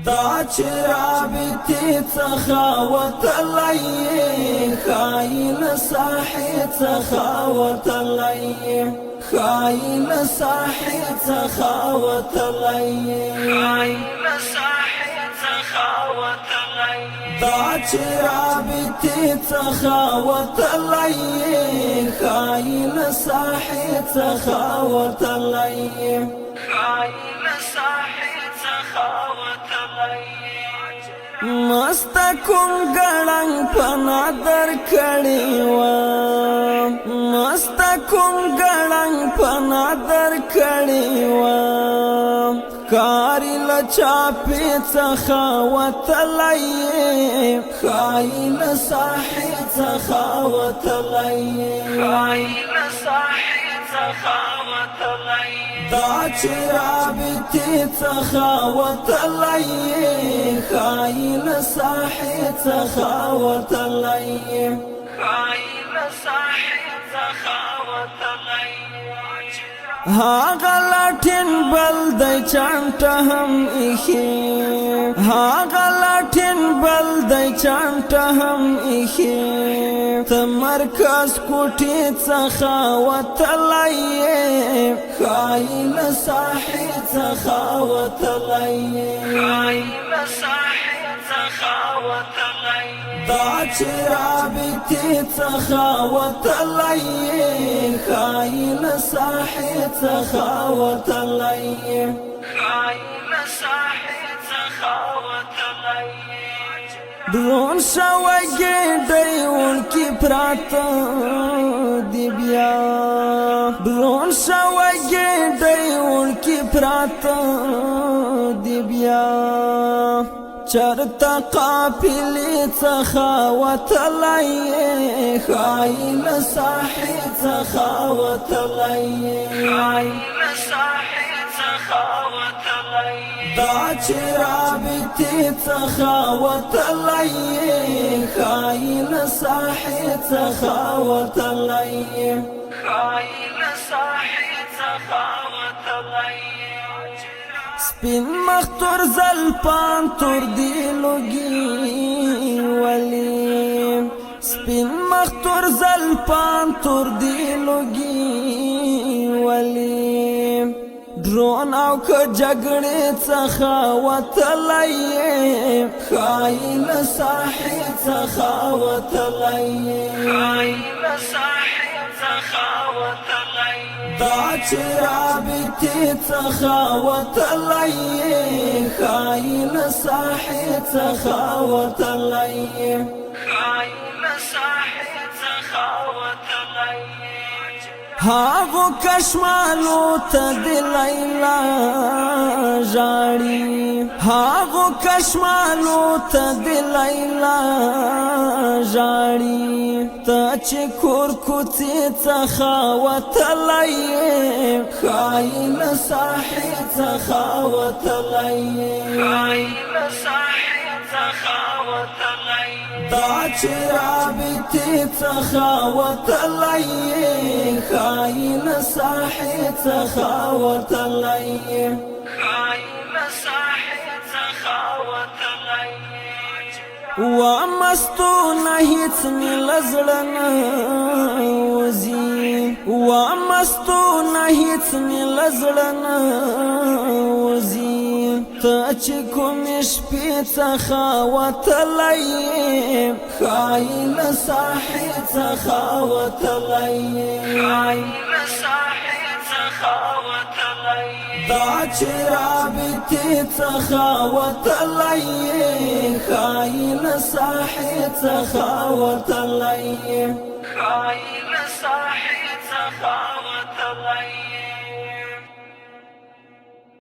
دا چې رابطې څخه وتلی خایل ساحې څخه وتلی خایل ساحې څخه وتلی خایل ساحې څخه وتلی دا چې رابطې څخه وتلی خایل ساحې څخه وتلی خایل ساحې څخه وتلی مستکم ګړنګ پنا در کړي و مستکم ګړنګ پنا در کړي و کاری لچا په څخه وتلی خایل ساحې څخه وتلی خایل ساحې څخه وتلی دا چې رابطې څخه وتلی خایل ساحې څخه وتلی خایل ساحې څخه وتلی هاغه لاټین بل د چانټه هم ایخي هاغه لاټین بل د چانټه هم ایخي ته مرکز کوټې څخه وتلی خایل ساحې څخه وتلی خایل ساحې څخه وتلی دا چې رابطې څخه وتلی خایل ساحې څخه وتلی خایل ساحې څخه وتلی درون شوی ګډۍ وړکي پراته دی بیا درون شوی ګډۍ وړکي پراته دی بیا چرته قافلې څخه وتلی خایل ساحې څخه وتلی خایل ساحې څخه وتلی دا چې رابطې څخه وتلی خایل ساحې څخه وتلی خایل ساحې څخه وتلی سپین مختور زلپان تور دی لوگی ولی سپین مختور زلپان تور دی لوگی ولی ډرون او که جګړې څخه وتلی خایل ساحې څخه وتلی خایل ساحې څخه وتلی دا چې رابطې څخه وتلی خایل ساحې څخه وتلی خایل ساحې څخه وتلی هاغو کشمالو ته د لیلا ژاړي هاغو کشمالو ته د لیلا ژاړي ته چې کور کوڅې څخه وتلی خایل ساحې څخه وتلی خایل ساحې څخه وتلی دا چې رابطې څخه وتلی خایل ساحې څخه وتلی خایل ساحې څخه وتلی ومستو نه هیڅ مې له زړه نه وځي ومستو نه هیڅ مې له زړه نه وځي ته چې کومې شپې څخه وتلی خایل ساحې څخه وتلی خایل ساحې څخه وتلی دا چې رابطې څخه وتلی خایل ساحې څخه وتلی خایل